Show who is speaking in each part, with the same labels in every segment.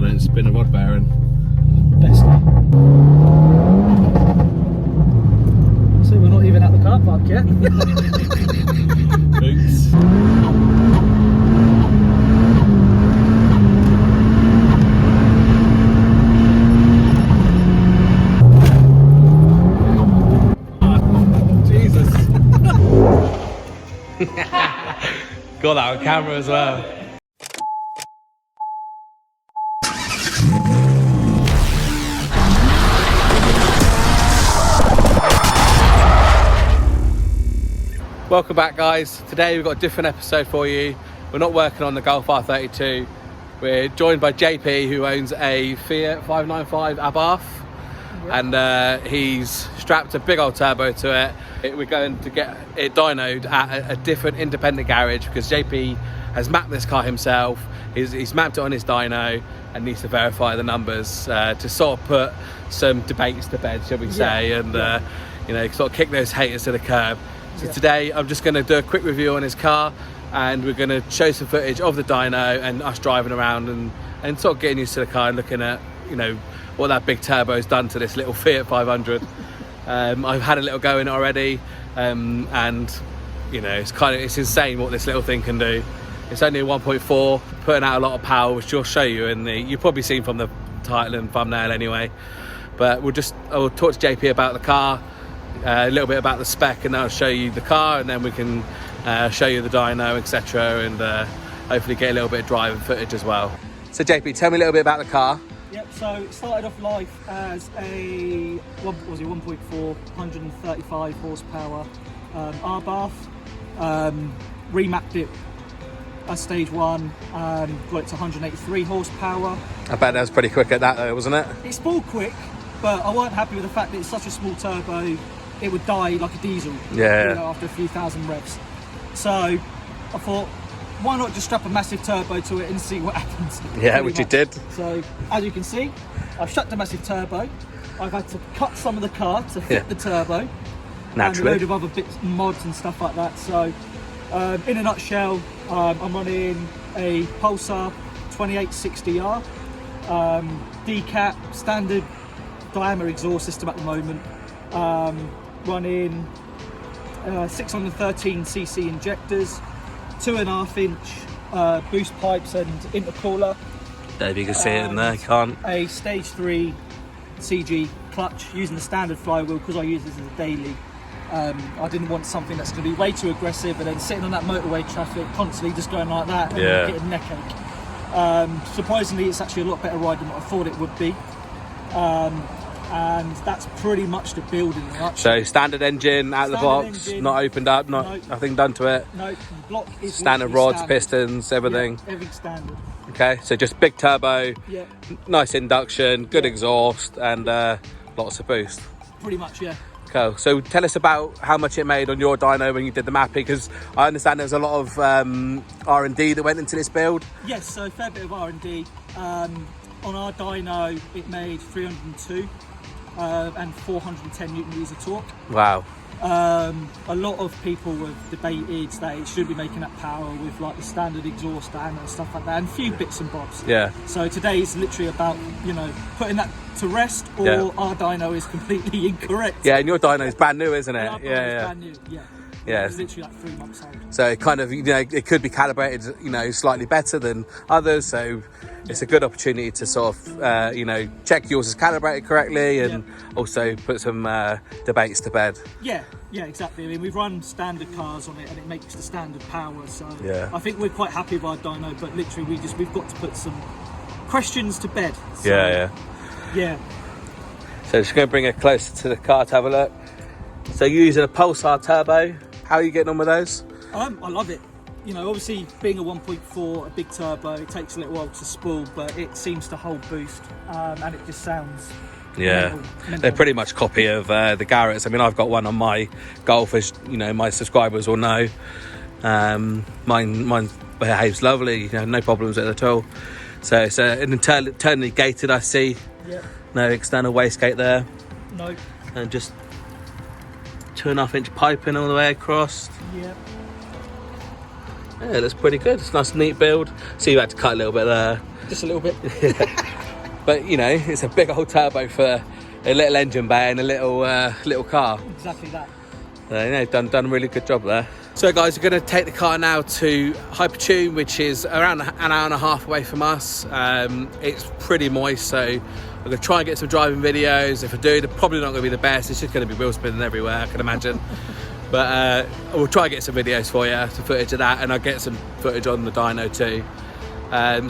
Speaker 1: I don't spin a rod bearing.
Speaker 2: Best. So we're not even at the car park yet.
Speaker 1: Oops. Jesus. Got that on camera as well. Welcome back, guys. Today we've got a different episode for you. We're not working on the Golf R32. We're joined by JP, who owns a Fiat 595 Abarth. Yep. And he's strapped a big old turbo to it. We're going to get it dyno'd at a different independent garage because JP has mapped this car himself. He's mapped it on his dyno and needs to verify the numbers to sort of put some debates to bed, shall we say, and you know, sort of kick those haters to the curb. So today I'm just going to do a quick review on his car, and we're going to show some footage of the dyno and us driving around and sort of getting used to the car and looking at, you know, what that big turbo's done to this little Fiat 500. I've had a little go in it already, and you know, it's insane what this little thing can do. It's only a 1.4, putting out a lot of power, which you'll show you you've probably seen from the title and thumbnail anyway. But I'll talk to JP about the car, a little bit about the spec, and I'll show you the car, and then we can show you the dyno, etc., and hopefully get a little bit of driving footage as well. So JP, tell me a little bit about the car.
Speaker 2: Yep, so it started off life as a 1.4, 135 horsepower Abarth. Remapped it as stage 1, got it to 183 horsepower.
Speaker 1: I bet that was pretty quick at that though, wasn't it?
Speaker 2: It's full quick, but I weren't happy with the fact that it's such a small turbo, it would die like a diesel,
Speaker 1: yeah,
Speaker 2: you know, after a few thousand revs. So I thought, why not just strap a massive turbo to it and see what happens?
Speaker 1: Yeah, which you did.
Speaker 2: So as you can see, I've shut the massive turbo. I've had to cut some of the car to fit the turbo.
Speaker 1: Naturally.
Speaker 2: And a load of other bits, mods and stuff like that. So in a nutshell, I'm running a Pulsar 2860R, decat, standard diameter exhaust system at the moment. Running 613cc injectors, 2.5 inch boost pipes and intercooler.
Speaker 1: If you can see it in there, can't.
Speaker 2: A stage 3 CG clutch using the standard flywheel because I use this as a daily. I didn't want something that's going to be way too aggressive and then sitting on that motorway traffic constantly just going like that and getting neck ache. Surprisingly, it's actually a lot better ride than what I thought it would be. And that's pretty much the build in it.
Speaker 1: So standard engine out of the box, not opened up, nothing done to it.
Speaker 2: No, block is
Speaker 1: standard rods, pistons, everything.
Speaker 2: Yeah, everything standard.
Speaker 1: Okay, so just big turbo, nice induction, good exhaust, and lots of boost.
Speaker 2: Pretty much, yeah.
Speaker 1: Cool. So tell us about how much it made on your dyno when you did the mapping, because I understand there's a lot of R&D that went into this build.
Speaker 2: Yes, so a fair bit of R&D. On our dyno, it made 302 and 410 newton meters of torque. Wow. A lot of people have debated that it should be making that power with like the standard exhaust and stuff like that, and a few bits and bobs. Yeah. So today is literally about, you know, putting that to rest, or our dyno is completely incorrect.
Speaker 1: Yeah, and your dyno is brand new, isn't it?
Speaker 2: Our dyno is brand new. Yeah.
Speaker 1: Yeah,
Speaker 2: it's literally like 3 months old.
Speaker 1: So it kind of, you know, it could be calibrated, you know, slightly better than others. So it's a good opportunity to sort of, you know, check yours is calibrated correctly, and also put some debates to bed. Yeah, exactly. I mean, we've run standard cars on it, and it makes the standard power. So I think we're quite happy with our dyno, but literally we've got to put some questions to bed. So, yeah. So just going to bring it closer to the car to have a look. So you're using a Pulsar turbo. How are you getting on with those? I love it. You know, obviously being a 1.4, a big turbo, it takes a little while to spool, but it seems to hold boost, and it just sounds mental. They're pretty much a copy of the Garrett's. I mean, I've got one on my Golf, as you know, my subscribers will know. Mine behaves lovely, you know, no problems with it at all. So it's an internally gated, I see. Yep. No external wastegate there. No. And just 2.5 inch piping all the way across. Yep. Yeah, it looks pretty good. It's a nice neat build. So you had to cut a little bit there.
Speaker 2: Just a little bit.
Speaker 1: But you know, it's a big old turbo for a little engine bay and a little car.
Speaker 2: Exactly that.
Speaker 1: You know, done a really good job there. So guys, we're going to take the car now to Hypertune, which is around an hour and a half away from us. It's pretty moist, so we're going to try and get some driving videos. If I do, they're probably not going to be the best. It's just going to be wheel spinning everywhere, I can imagine. But we'll try and get some videos for you, some footage of that, and I'll get some footage on the dyno too.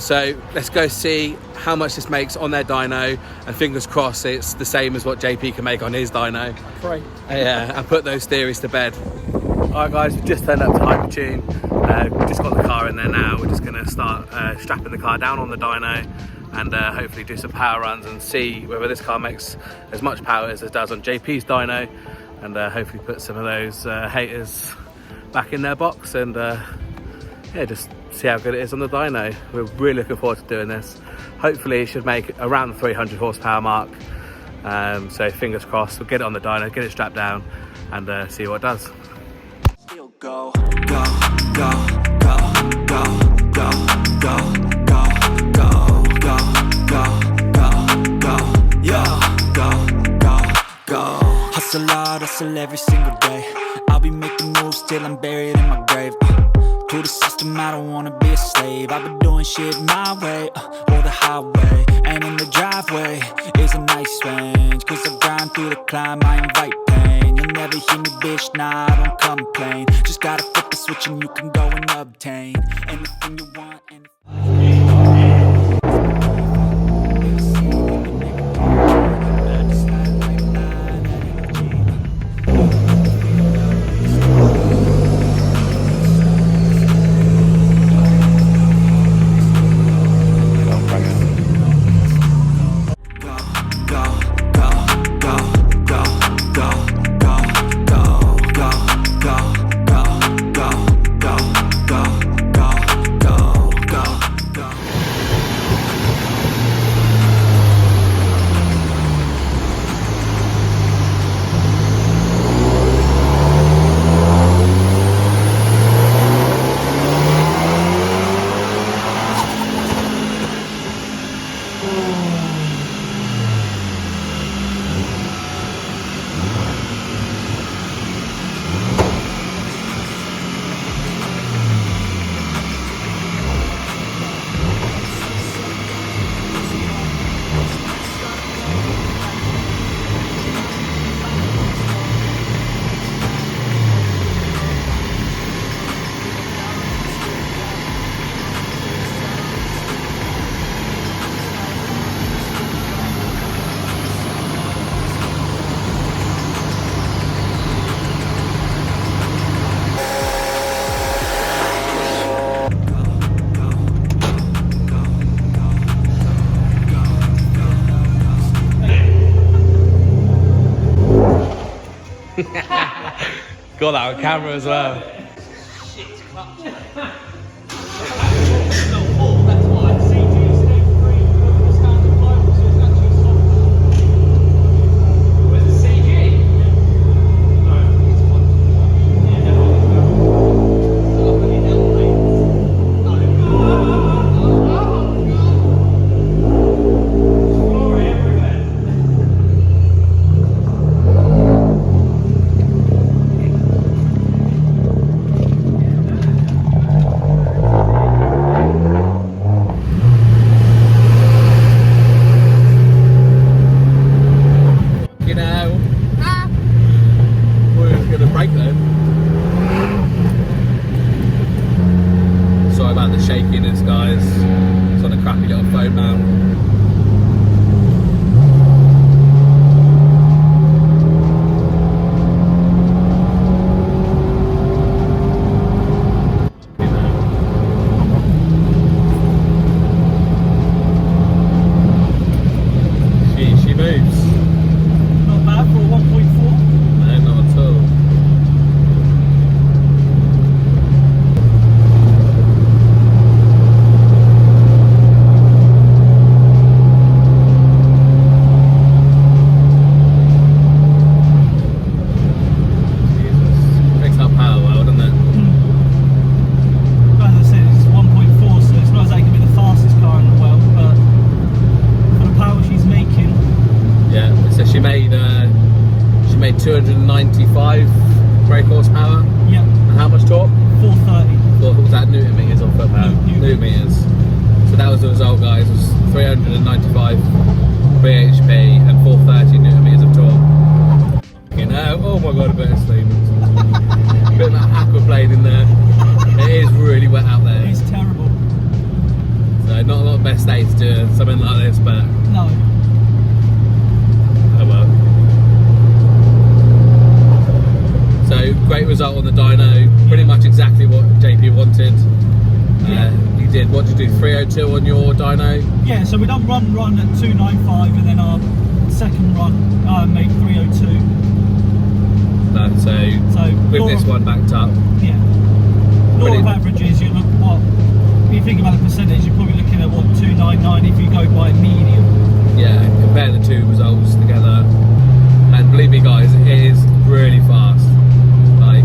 Speaker 1: So let's go see how much this makes on their dyno, and fingers crossed it's the same as what JP can make on his dyno.
Speaker 2: Pray.
Speaker 1: Yeah, and put those theories to bed. Alright guys, we've just turned up to Hypertune. We've just got the car in there now. We're just going to start strapping the car down on the dyno and hopefully do some power runs and see whether this car makes as much power as it does on JP's dyno, and hopefully put some of those haters back in their box and yeah, just see how good it is on the dyno. We're really looking forward to doing this. Hopefully it should make around the 300 horsepower mark. So fingers crossed, we'll get it on the dyno, get it strapped down and see what it does.
Speaker 3: Go, go, go, go, go, go, go, go, go, go, go, yeah, go. Hustle hard, hustle every single day. I'll be making moves till I'm buried in my grave. To the system, I don't wanna be a slave. I've been doing shit my way, or the highway. And in the driveway is a nice range, cause I grind through the climb, I invite pain. You'll never hear me, bitch, nah, I don't complain. Just gotta flip the switch and you can go and obtain anything you want.
Speaker 1: Got that on camera as well. Shakiness, guys. It's on a crappy little phone mount. She moves.
Speaker 2: Not bad for a 1.4.
Speaker 1: No, not at all. made 295 brake horsepower.
Speaker 2: Yeah.
Speaker 1: And how much torque?
Speaker 2: 430.
Speaker 1: What was that, newton meters or foot pound? Newton meters. So that was the result, guys. It was 395 bhp and 430 newton meters of torque. You know, oh my god, a bit of sleep. A bit of that aquaplane in there. It is really wet out there.
Speaker 2: It's terrible.
Speaker 1: So not a lot of best day to do something like this, but
Speaker 2: no.
Speaker 1: Oh well. So great result on the dyno. Pretty much exactly what JP wanted. You did, what did you do, 302 on your dyno?
Speaker 2: Yeah, so we done run at 295 and then our second run made 302.
Speaker 1: So with this one backed up.
Speaker 2: Yeah. Law of averages, you look what, if you think about the percentage, you're probably looking at what, 299 if you go by medium.
Speaker 1: Yeah, compare the two results together. And believe me guys, it is really fast. Like,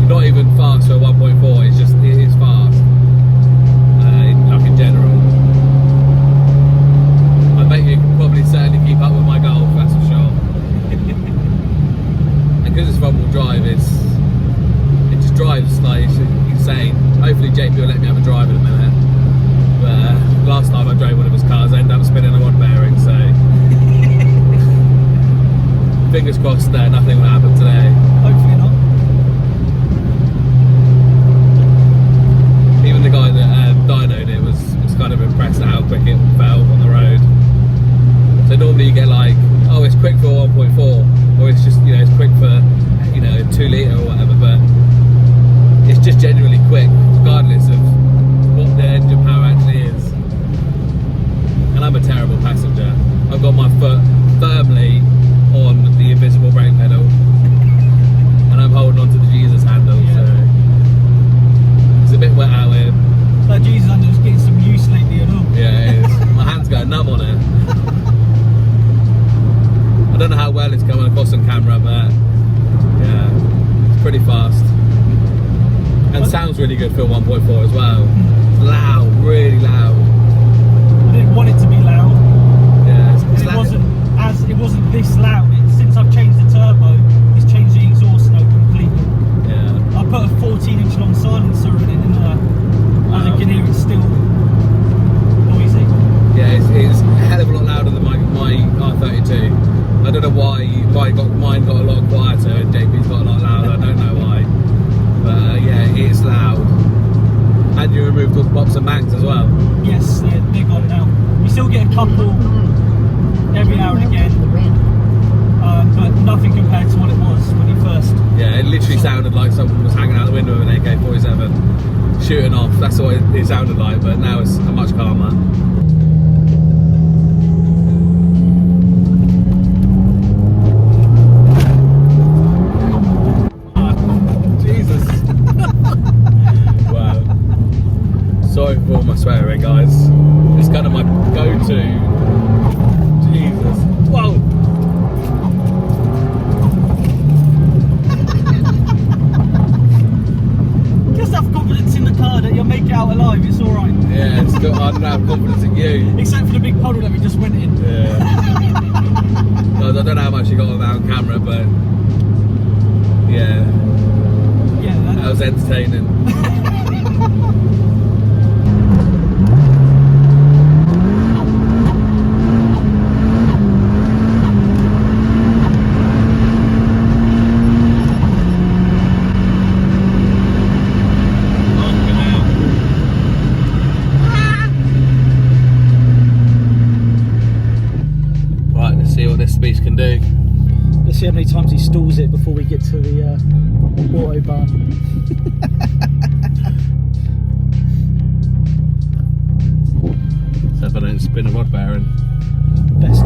Speaker 1: not even fast for a 1.4, it's just, it is fast. Like in general. I bet you can probably certainly keep up with my Golf, that's for sure. And because it's front wheel drive, it just drives like insane. Hopefully JP will let me have a drive in a minute. But last time I drove one of his cars, I ended up spinning a rod bearing, so fingers crossed that nothing will happen today.
Speaker 2: Hopefully not.
Speaker 1: Even the guy that dyno'd it was kind of impressed at how quick it felt on the road. So normally you get like, oh, it's quick for 1.4, or it's just, you know, it's quick for, you know, 2 litre or whatever, but it's just genuinely quick, regardless of what the engine power actually is. And I'm a terrible passenger. I've got my foot firmly on the invisible brake pedal, and I'm holding onto the Jesus handle, so it's a bit wet out here.
Speaker 2: That Jesus handle's getting some use lately at all.
Speaker 1: Yeah, it is. My hand's going numb on it. I don't know how well it's coming across on camera, but yeah, it's pretty fast. And sounds really good for 1.4 as well. Loud, really loud.
Speaker 2: I didn't want it to be loud.
Speaker 1: Yeah,
Speaker 2: it wasn't this loud. Since I've changed the turbo, it's changed the exhaust note completely.
Speaker 1: Yeah.
Speaker 2: I put a 14-inch long silencer in it, and as you can hear, it's still noisy.
Speaker 1: Yeah, it's a hell of a lot louder than my R32. I don't know why mine got a lot quieter and JP's got a lot louder. I don't know why. But yeah, it's loud. And you removed all the bops and bangs as well.
Speaker 2: Yes, they're gone now. You still get a couple every now and again, but nothing compared to what it was when you first.
Speaker 1: Yeah, it literally sounded like someone was hanging out the window of an AK-47, shooting off. That's what it sounded like, but now it's much calmer. Sorry for all my swearing, guys. It's kind of my go-to. Jesus. Whoa!
Speaker 2: Just have confidence in the car that you'll make it out alive, it's alright.
Speaker 1: Yeah, it's still, I don't have confidence in you.
Speaker 2: Except for the big puddle that we just went in.
Speaker 1: Yeah. Guys, I don't know how much you got on that on camera, but yeah.
Speaker 2: Yeah,
Speaker 1: that was entertaining. This beast can do.
Speaker 2: Let's see how many times he stalls it before we get to the autobahn.
Speaker 1: So if I don't spin a rod bearing.
Speaker 2: Best.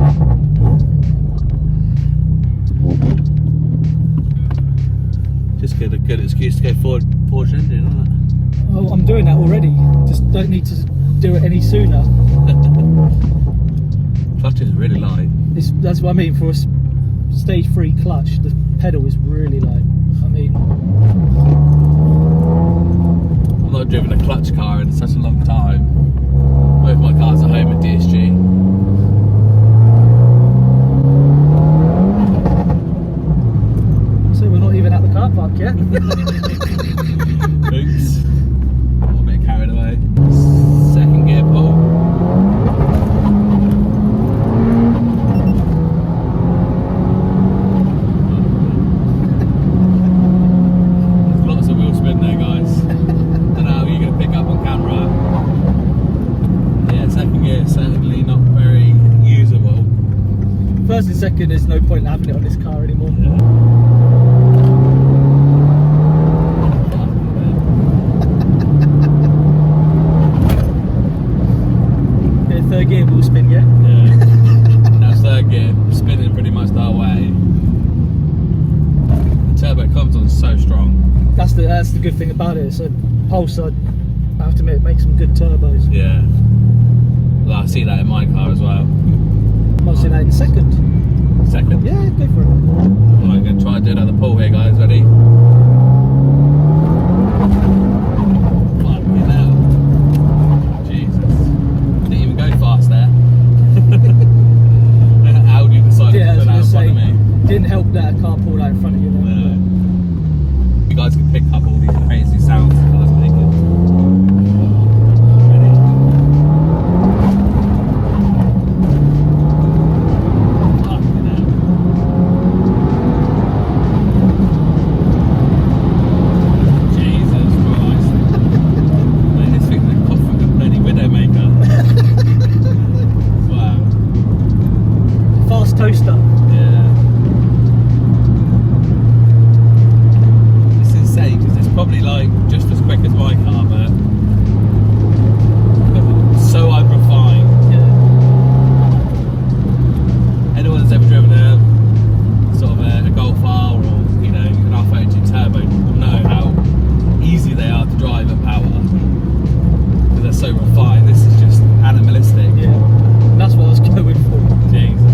Speaker 1: Just get a good excuse to go forward Porsche engine, isn't it?
Speaker 2: Oh, I'm doing that already. Just don't need to do it any sooner.
Speaker 1: Clutch is really light.
Speaker 2: That's what I mean, for a stage 3 clutch, the pedal is really light. I mean,
Speaker 1: I've not driven a clutch car in such a long time. Both my cars at home at DSG.
Speaker 2: first and second, there's no point in having it on this car anymore. Yeah, third gear will spin, yeah?
Speaker 1: Yeah. That's third gear, spinning pretty much that way. The turbo comes on so strong.
Speaker 2: That's the good thing about it. So Pulsar, I have to admit, makes some good turbos.
Speaker 1: Yeah. Well, I see that in my car as well.
Speaker 2: I'll see that in second.
Speaker 1: Second?
Speaker 2: Yeah, go for it.
Speaker 1: I'm going to try and do another pull here, guys. Ready? Fucking hell. Jesus. Didn't even go fast there. Audi decided to pull out in front of me.
Speaker 2: Didn't help that a car pulled out in front of you.
Speaker 1: No. You guys can pick up all these crazy sounds the car's making.
Speaker 2: Toaster.
Speaker 1: Yeah. It's insane because it's probably like just as quick as my car, but so unrefined.
Speaker 2: Yeah.
Speaker 1: Anyone that's ever driven a sort of a Golf R or an R32 turbo will know how easy they are to drive at power because they're so refined. This is just animalistic.
Speaker 2: Yeah. And that's what I was going for.
Speaker 1: Jesus.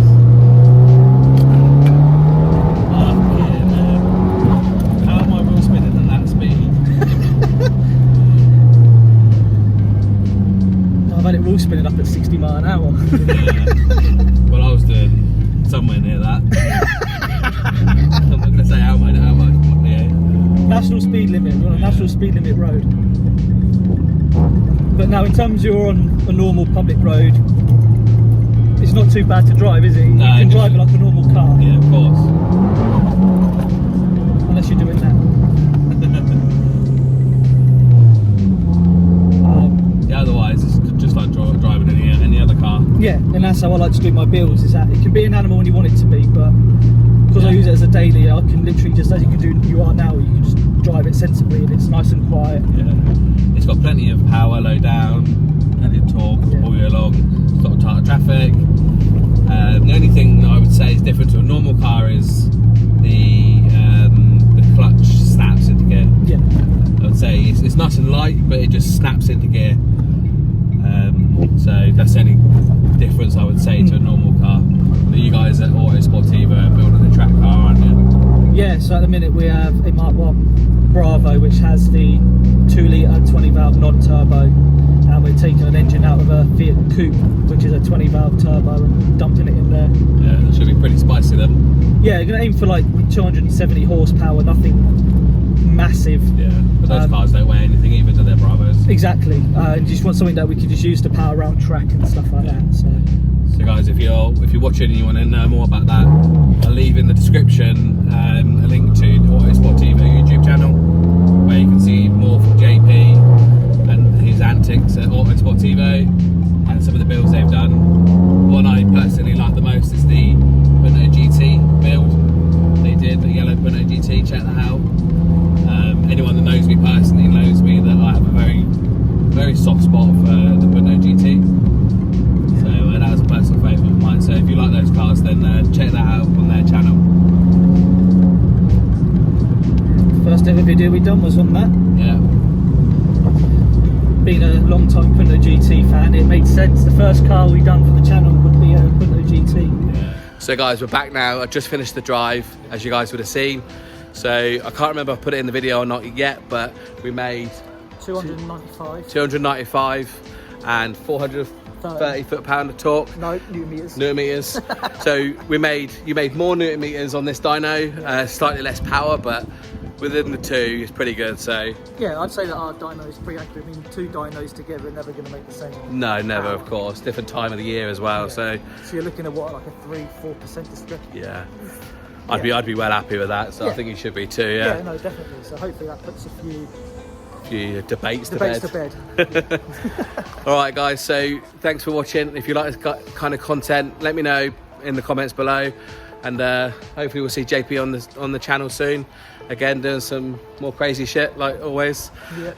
Speaker 2: Wheel spinning up at 60 miles an hour.
Speaker 1: Yeah. Well, I was doing somewhere near that. I'm not going to say how much. Yeah.
Speaker 2: National speed limit. We're on a national speed limit road. But now, in terms you're on a normal public road, it's not too bad to drive, is it?
Speaker 1: No,
Speaker 2: you can drive it like a normal car.
Speaker 1: Yeah, of course.
Speaker 2: Unless you're doing that.
Speaker 1: Otherwise, it's just like driving any other car.
Speaker 2: Yeah, and that's how I like to do my builds. Is that it can be an animal when you want it to be, but because I use it as a daily, I can literally just, as you can do, you are now, you can just drive it sensibly, and it's nice and quiet.
Speaker 1: Yeah, it's got plenty of power, low down, plenty of torque all year long. It's got a tight traffic. The only thing that I would say is different to a normal car is the clutch snaps into gear.
Speaker 2: Yeah,
Speaker 1: I would say it's nice and light, but it just snaps into gear. So that's the only difference I would say to a normal car. But you guys at Autosportivo are building a track car, aren't you?
Speaker 2: Yeah, so at the minute we have a Mark 1 Bravo, which has the 2 litre 20 valve non-turbo, and we're taking an engine out of a Fiat Coupe, which is a 20 valve turbo, and dumping it in there.
Speaker 1: Yeah, that should be pretty spicy then.
Speaker 2: Yeah, you're going to aim for like 270 horsepower, nothing massive.
Speaker 1: Yeah, but those cars don't weigh anything either, do their Bravos?
Speaker 2: Exactly, and you just want something that we could just use to power around track and stuff like that.
Speaker 1: So guys, if you're watching and you want to know more about that, I'll leave in the description a link to the Autosportivo YouTube channel where you can see more from JP and his antics at Autosportivo and some of the builds they've done. One I personally like the most is the Punto GT build they did, the yellow Punto GT. Check that out. Anyone that knows me personally knows me that I have a very, very soft spot for the Punto GT. So that was a personal favourite of mine. So if you like those cars, then check that out on their channel.
Speaker 2: First ever video we done was on that.
Speaker 1: Yeah.
Speaker 2: Being a long time Punto GT fan, it made sense. The first car we done for the channel would be a Punto GT.
Speaker 1: Yeah. So guys, we're back now. I just finished the drive, as you guys would have seen. So I can't remember if I put it in the video or not yet, but we made 295 and 430 foot-pound of torque.
Speaker 2: No, Newton
Speaker 1: meters. So you made more Newton meters on this dyno, slightly less power, but within the two, it's pretty good. So
Speaker 2: yeah, I'd say that our dyno is pretty accurate. I mean, two dynos together are never going to make the same.
Speaker 1: No, never, of course. Different time of the year as well. Yeah.
Speaker 2: So you're looking at what, like a 3-4% discrepancy.
Speaker 1: Yeah. I'd be well happy with that, so I think you should be too. Yeah.
Speaker 2: Yeah, no, definitely. So hopefully that puts a few
Speaker 1: debates to bed. All right, guys. So thanks for watching. If you like this kind of content, let me know. in the comments below, and hopefully we'll see JP on the channel soon. Again, doing some more crazy shit like always.
Speaker 2: Yeah.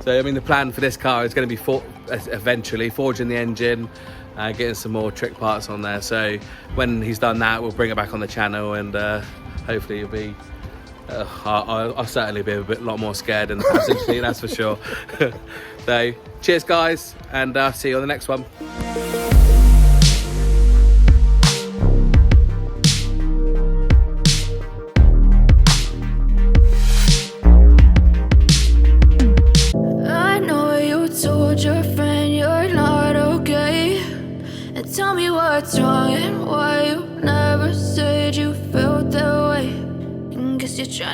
Speaker 1: So I mean, the plan for this car is going to be eventually forging the engine, getting some more trick parts on there. So when he's done that, we'll bring it back on the channel, and hopefully you'll be. I'll certainly be a lot more scared in the passenger seat, that's for sure. So cheers guys, and see you on the next one.
Speaker 4: I know you told your friend you're not okay, and tell me what's wrong and why you never said you felt that way. And guess you're trying